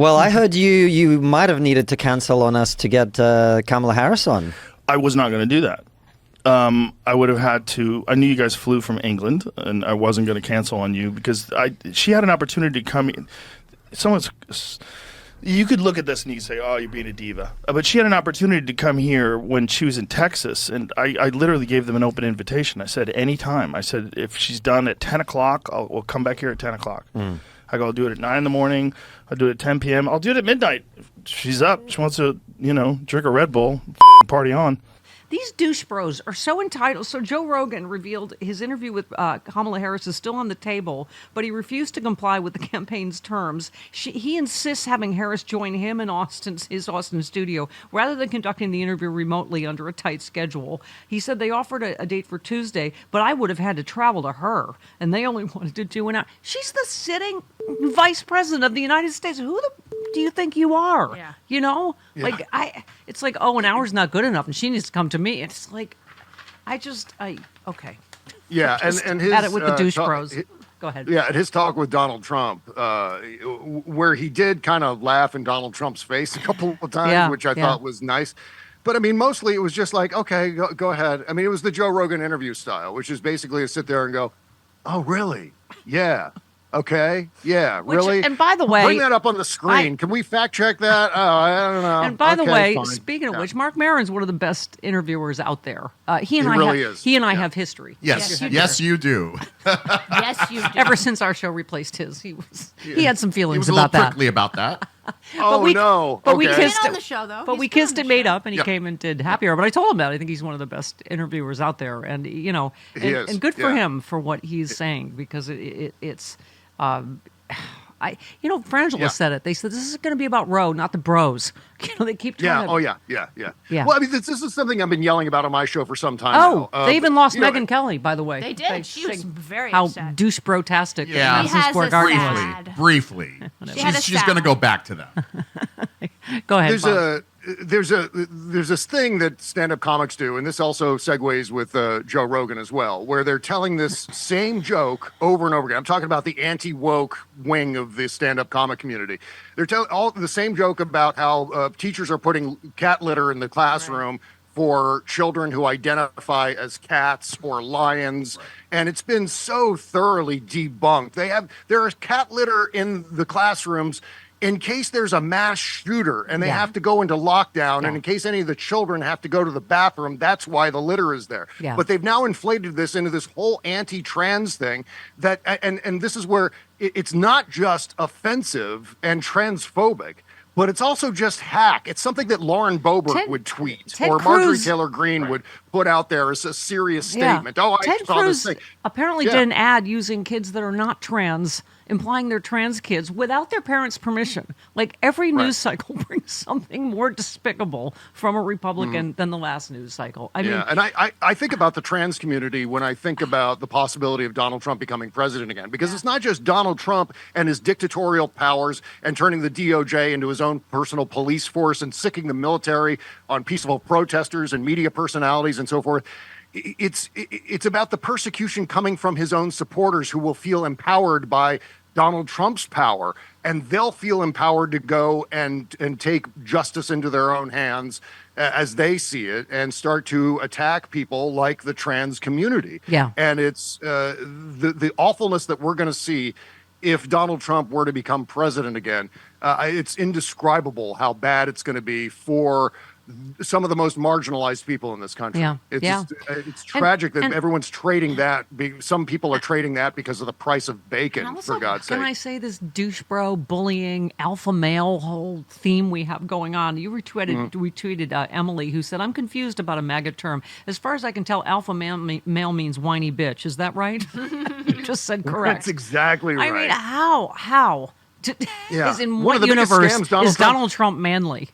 Well, I heard you might have needed to cancel on us to get Kamala Harris on. I was not going to do that. I would have had to. I knew you guys flew from England, and I wasn't going to cancel on you because she had an opportunity to come in. You could look at this and you say, "Oh, you're being a diva," but she had an opportunity to come here when she was in Texas, and I literally gave them an open invitation. I said, "Anytime." I said, "If she's done at 10 o'clock, we'll come back here at 10 o'clock." I go, "I'll do it at 9 in the morning. I'll do it at 10 p.m. I'll do it at midnight." If she's up. She wants to, drink a Red Bull, party on. These douche bros are so entitled. So Joe Rogan revealed his interview with Kamala Harris is still on the table, but he refused to comply with the campaign's terms. He insists having Harris join him in his Austin studio rather than conducting the interview remotely under a tight schedule. He said they offered a date for Tuesday, but I would have had to travel to her, and they only wanted to do an hour. She's the sitting vice president of the United States. Who do you think you are? Yeah. Like it's like, oh, an hour's not good enough, and she needs to come to me. It's like, okay. Yeah, and his at it with the douche talk, bros. Go ahead. Yeah, at his talk with Donald Trump, where he did kind of laugh in Donald Trump's face a couple of times, which I thought was nice. But I mean, mostly it was just like, okay, go ahead. I mean, it was the Joe Rogan interview style, which is basically to sit there and go, "Oh, really? Yeah." Okay. Yeah. Really. And by the way, bring that up on the screen. Can we fact check that? Oh, I don't know. And by the way, fine. speaking of which, Mark Maron's one of the best interviewers out there. He and I have history. Yes, you do. Yes, you do. Ever since our show replaced his, he had some feelings he was about a little that. prickly about that. No. But we He's kissed been him on the show though. But we kissed and made up, and he came and did Happy Hour. But I told him that I think he's one of the best interviewers out there, and and good for him for what he's saying, because it's. Frangela said it. They said this is going to be about Roe, not the bros. They keep trying to. Yeah. Well, I mean, this is something I've been yelling about on my show for some time now. They even lost Megyn Kelly, by the way. They did. She was very how upset. douche brotastic. Yeah. She has a sad. Briefly. She's going to go back to that. Go ahead. There's this thing that stand-up comics do, and this also segues with Joe Rogan as well, where they're telling this same joke over and over again. I'm talking about the anti-woke wing of the stand-up comic community. They're telling all the same joke about how teachers are putting cat litter in the classroom for children who identify as cats or lions, and it's been so thoroughly debunked. There is cat litter in the classrooms in case there's a mass shooter and they have to go into lockdown, and in case any of the children have to go to the bathroom, that's why the litter is there. Yeah. But they've now inflated this into this whole anti-trans thing that, and this is where it's not just offensive and transphobic, but it's also just hack. It's something that Lauren Boebert would tweet, or Marjorie Taylor Greene would put out there as a serious statement. Oh, I Ted saw Cruz this thing. apparently did an ad using kids that are not trans, implying they're trans kids without their parents' permission. Like every news cycle brings something more despicable from a Republican than the last news cycle. I mean, and I think about the trans community when I think about the possibility of Donald Trump becoming president again, because it's not just Donald Trump and his dictatorial powers and turning the DOJ into his own personal police force and sicking the military on peaceful protesters and media personalities and so forth. It's about the persecution coming from his own supporters, who will feel empowered by Donald Trump's power, and they'll feel empowered to go and take justice into their own hands as they see it, and start to attack people like the trans community. Yeah. And it's the awfulness that we're going to see if Donald Trump were to become president again. It's indescribable how bad it's going to be for some of the most marginalized people in this country. It's tragic that everyone's trading that. Some people are trading that because of the price of bacon, also, for God's sake. Can I say this douche bro, bullying, alpha male whole theme we have going on? You retweeted Emily, who said, "I'm confused about a MAGA term. As far as I can tell, alpha male means whiny bitch. Is that right?" You just said correct. That's exactly right. I mean, how? Is in One of what the biggest universe scams is Donald Trump manly?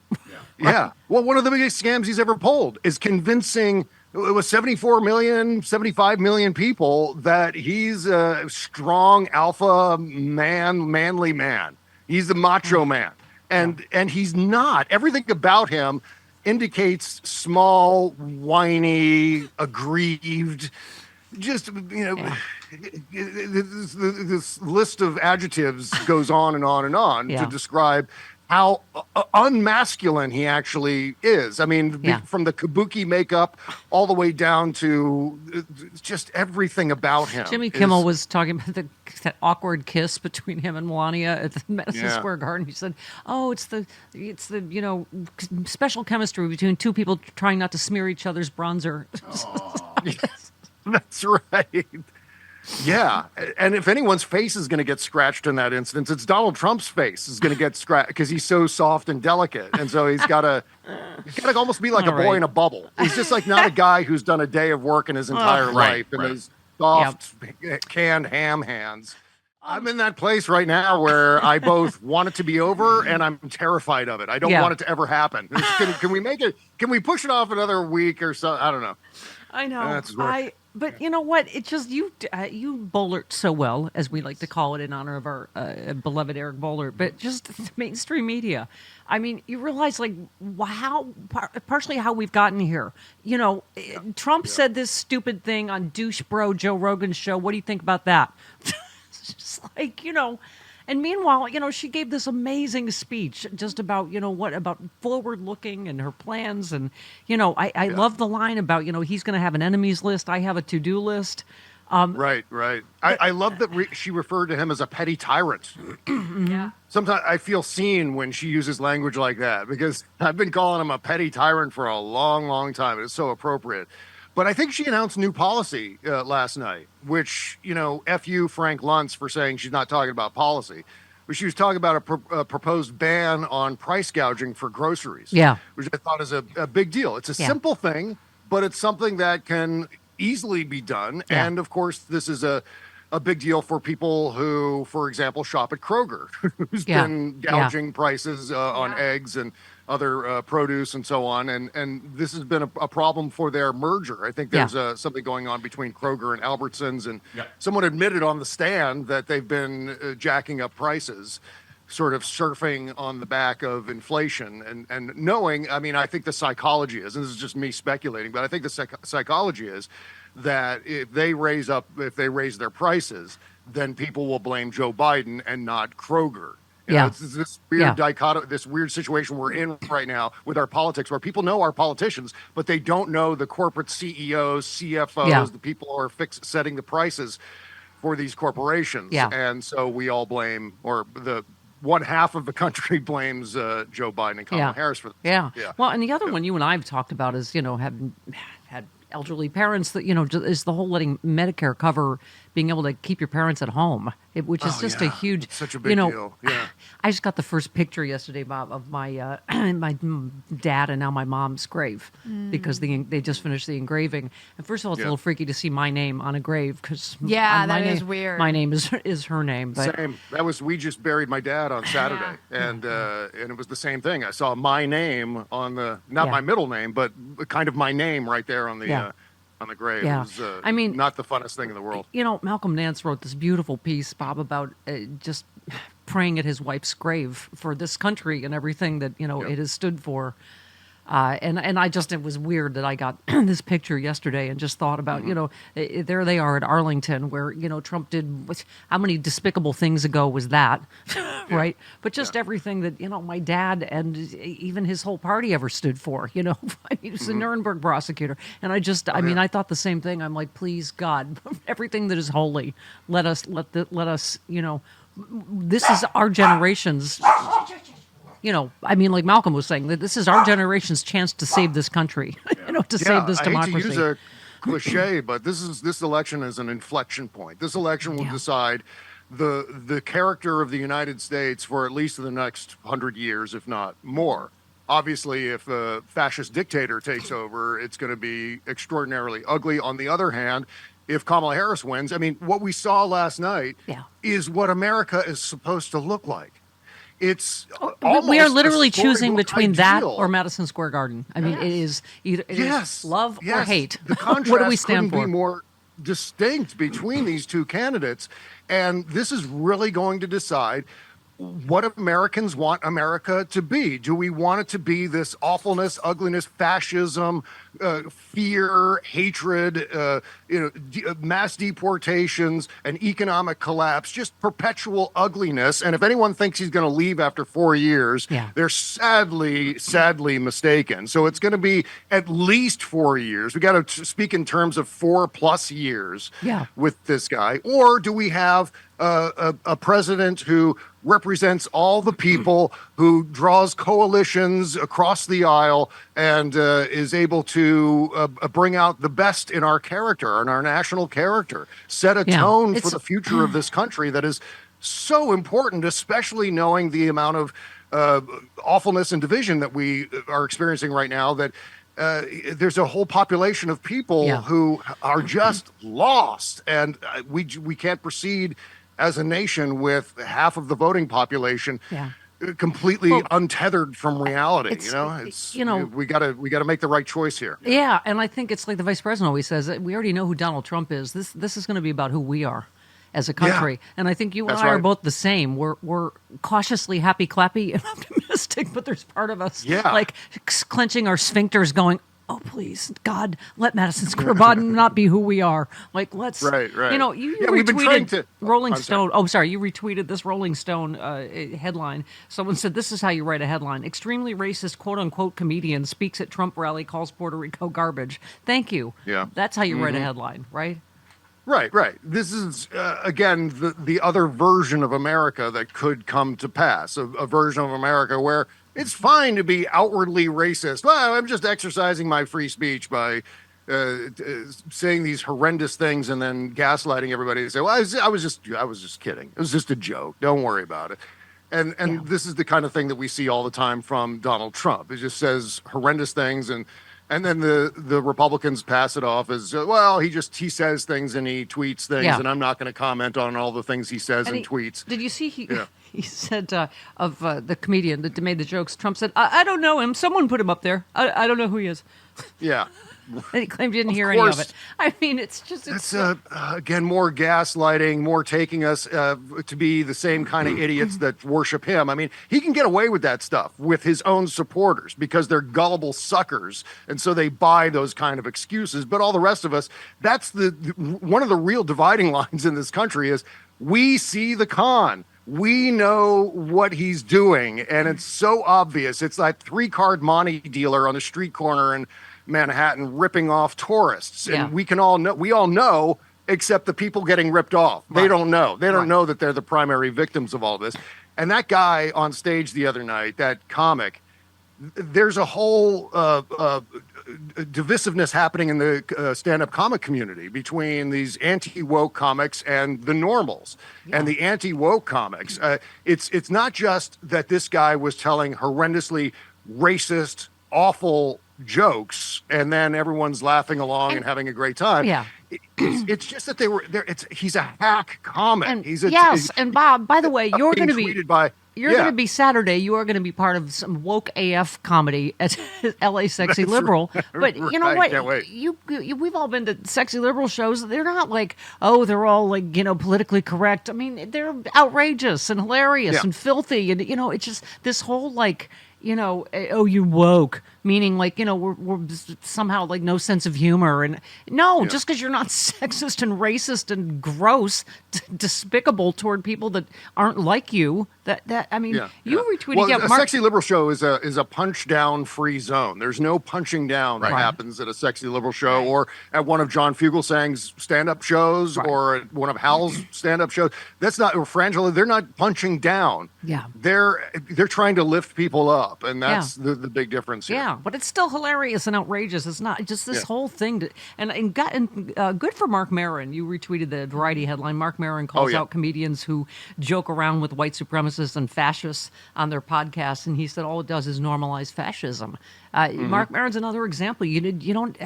Yeah. Well, one of the biggest scams he's ever pulled is convincing it was 75 million people that he's a strong alpha manly man. He's the macho man. And he's not. Everything about him indicates small, whiny, aggrieved, just, this list of adjectives goes on and on and on to describe how unmasculine he actually is. I mean, from the kabuki makeup all the way down to just everything about him. Jimmy Kimmel was talking about that awkward kiss between him and Melania at the Madison Square Garden. He said, "Oh, it's the special chemistry between two people trying not to smear each other's bronzer." Yes, that's right. Yeah, and if anyone's face is going to get scratched in that instance, it's Donald Trump's face is going to get scratched because he's so soft and delicate, and so he's got to almost be like a boy in a bubble. He's just like not a guy who's done a day of work in his entire life and his soft canned ham hands. I'm in that place right now where I both want it to be over and I'm terrified of it. I don't want it to ever happen. Can we make it? Can we push it off another week or so? I don't know. I know. But you know what? It just you Bollert so well, as we like to call it in honor of our beloved Eric Bollert. But just mainstream media. I mean, you realize like partially how we've gotten here. You know, Trump said this stupid thing on douche bro Joe Rogan's show. What do you think about that? It's just like, you know. And meanwhile, you know, she gave this amazing speech just about, you know, about forward looking and her plans. And, you know, I love the line about, you know, he's going to have an enemies list. I have a to-do list. Right. I love that she referred to him as a petty tyrant. Yeah. Sometimes I feel seen when she uses language like that because I've been calling him a petty tyrant for a long, long time. It's so appropriate. But I think she announced new policy last night, which, you know, F you, Frank Luntz, for saying she's not talking about policy. But she was talking about a proposed ban on price gouging for groceries, which I thought is a big deal. It's a simple thing, but it's something that can easily be done. Yeah. And, of course, this is a big deal for people who, for example, shop at Kroger, who's been gouging prices on eggs and other produce and so on. And this has been a problem for their merger. I think there's something going on between Kroger and Albertsons. And someone admitted on the stand that they've been jacking up prices, sort of surfing on the back of inflation and knowing, I mean, I think the psychology is, and this is just me speculating, but I think the psychology is that if they raise their prices, then people will blame Joe Biden and not Kroger. You know, it's this weird dichotomy, this weird situation we're in right now with our politics, where people know our politicians, but they don't know the corporate CEOs, CFOs, the people who are setting the prices for these corporations. Yeah. And so we all blame, or the one half of the country blames Joe Biden and Kamala Harris for this. Yeah. Well, and the other one you and I have talked about is, you know, having had elderly parents that, you know, is the whole letting Medicare cover being able to keep your parents at home, which is just a huge, such a big deal. Yeah. I just got the first picture yesterday, Bob, of my my dad and now my mom's grave because they just finished the engraving. And first of all, it's a little freaky to see my name on a grave because that is weird. My name is her name. But. Same. We just buried my dad on Saturday, and it was the same thing. I saw my name on the not my middle name, but kind of my name right there on the. On the grave. Yeah. It was, I mean, not the funnest thing in the world. You know, Malcolm Nance wrote this beautiful piece, Bob, about just praying at his wife's grave for this country and everything that, you know, it has stood for. And it was weird that I got this picture yesterday and just thought about, you know, there they are at Arlington where, you know, Trump did, how many despicable things ago was that, right? But just everything that, you know, my dad and even his whole party ever stood for, you know, he was a Nuremberg prosecutor. And I mean, I thought the same thing. I'm like, please, God, everything that is holy, let us, you know, this is our generation's... You know, I mean, like Malcolm was saying, that this is our generation's chance to save this country, you know, to save this democracy. I hate to use a cliche, but this election is an inflection point. This election will decide the character of the United States for at least the next 100 years, if not more. Obviously, if a fascist dictator takes over, it's going to be extraordinarily ugly. On the other hand, if Kamala Harris wins, I mean, what we saw last night is what America is supposed to look like. It's we are literally choosing between that or Madison Square Garden. I mean, it is either love or hate. The contrast what do we stand couldn't for? Be more distinct between these two candidates, and this is really going to decide what Americans want America to be. Do we want it to be this awfulness, ugliness, fascism, fear, hatred, mass deportations, and economic collapse, just perpetual ugliness? And if anyone thinks he's going to leave after 4 years, they're sadly mistaken. So it's going to be at least 4 years. We got to speak in terms of 4+ years with this guy. Or do we have a president who represents all the people, who draws coalitions across the aisle, and is able to bring out the best in our character, in our national character, set a tone for the future of this country that is so important, especially knowing the amount of awfulness and division that we are experiencing right now, that there's a whole population of people who are just lost, and we can't proceed as a nation with half of the voting population completely untethered from reality. We got to make the right choice here. Yeah, and I think it's like the vice president always says, we already know who Donald Trump is. This is going to be about who we are as a country. And I think you and I are both the same. We're cautiously happy clappy and optimistic, but there's part of us like clenching our sphincters going, oh, please, God, let Madison Square Garden not be who we are. Like, let's, right. You we've been trying retweeted to, Rolling Stone. Oh, sorry, you retweeted this Rolling Stone headline. Someone said, this is how you write a headline. Extremely racist, quote unquote, comedian speaks at Trump rally, calls Puerto Rico garbage. Thank you. Yeah. That's how you write a headline, right? Right. This is, again, the other version of America that could come to pass, a version of America where it's fine to be outwardly racist. Well, I'm just exercising my free speech by saying these horrendous things and then gaslighting everybody to say, well, I was just kidding. It was just a joke. Don't worry about it. And this is the kind of thing that we see all the time from Donald Trump. He just says horrendous things, and then the Republicans pass it off as, well, he says things and he tweets things, and I'm not going to comment on all the things he says and tweets. Did you see he said of the comedian that made the jokes, Trump said, I don't know him. Someone put him up there. I don't know who he is. Yeah. And he claimed he didn't hear any of it. I mean, it's again, more gaslighting, more taking us to be the same kind of idiots that worship him. I mean, he can get away with that stuff with his own supporters because they're gullible suckers, and so they buy those kind of excuses. But all the rest of us, that's one of the real dividing lines in this country is we see the con. We know what he's doing, and it's so obvious. It's like 3-card Monte dealer on the street corner in Manhattan ripping off tourists, and we all know, except the people getting ripped off. They don't know. They don't know that they're the primary victims of all this. And that guy on stage the other night, that comic, there's a whole divisiveness happening in the stand-up comic community between these anti-woke comics and the normals. And the anti-woke comics, it's not just that this guy was telling horrendously racist, awful jokes, and then everyone's laughing along and having a great time. Yeah. It's just that they were there. He's a hack comic. And Bob, by the way, you're going to be going to be Saturday. You are going to be part of some woke AF comedy at LA Sexy Liberal. Right. But you know what? Can't wait. We've all been to Sexy Liberal shows. They're not like, they're all like, politically correct. I mean, they're outrageous and hilarious and filthy, and it's just this whole like, you woke, meaning like, we're somehow like no sense of humor. And just because you're not sexist and racist and gross, despicable toward people that aren't like you, you retweeted. Well, a Sexy Liberal show is a punch down free zone. There's no punching down that happens at a Sexy Liberal show or at one of John Fugelsang's stand-up shows or at one of Hal's stand-up shows. That's not, or Frangela, they're not punching down. Yeah. They're trying to lift people up, and that's the big difference here. Yeah, but it's still hilarious and outrageous. It's not just this whole thing. And good for Mark Maron. You retweeted the Variety headline. Mark Maron calls out comedians who joke around with white supremacists and fascists on their podcast, and he said all it does is normalize fascism. Mark Maron's another example. You don't,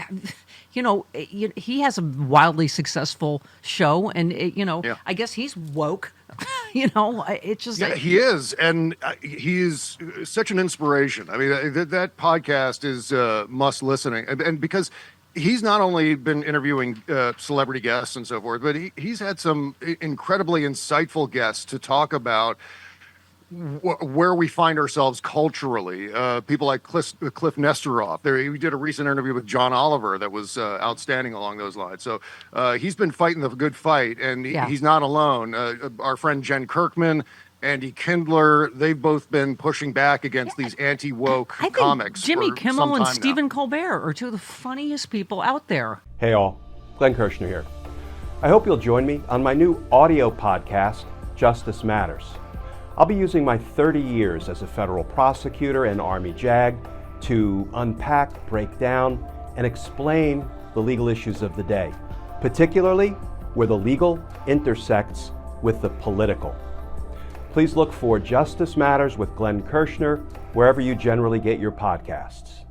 he has a wildly successful show, and I guess he's woke. It's just he is, and he is such an inspiration. I mean, that podcast is must listening, and because he's not only been interviewing celebrity guests and so forth, but he's had some incredibly insightful guests to talk about where we find ourselves culturally. People like Cliff Nesteroff. We did a recent interview with John Oliver that was outstanding along those lines. So he's been fighting the good fight, and he's not alone. Our friend Jen Kirkman, Andy Kindler, they've both been pushing back against these anti-woke comics. Jimmy for Kimmel some and time Stephen now. Colbert are two of the funniest people out there. Hey all, Glenn Kirshner here. I hope you'll join me on my new audio podcast, Justice Matters. I'll be using my 30 years as a federal prosecutor and Army JAG to unpack, break down, and explain the legal issues of the day, particularly where the legal intersects with the political. Please look for Justice Matters with Glenn Kirshner wherever you generally get your podcasts.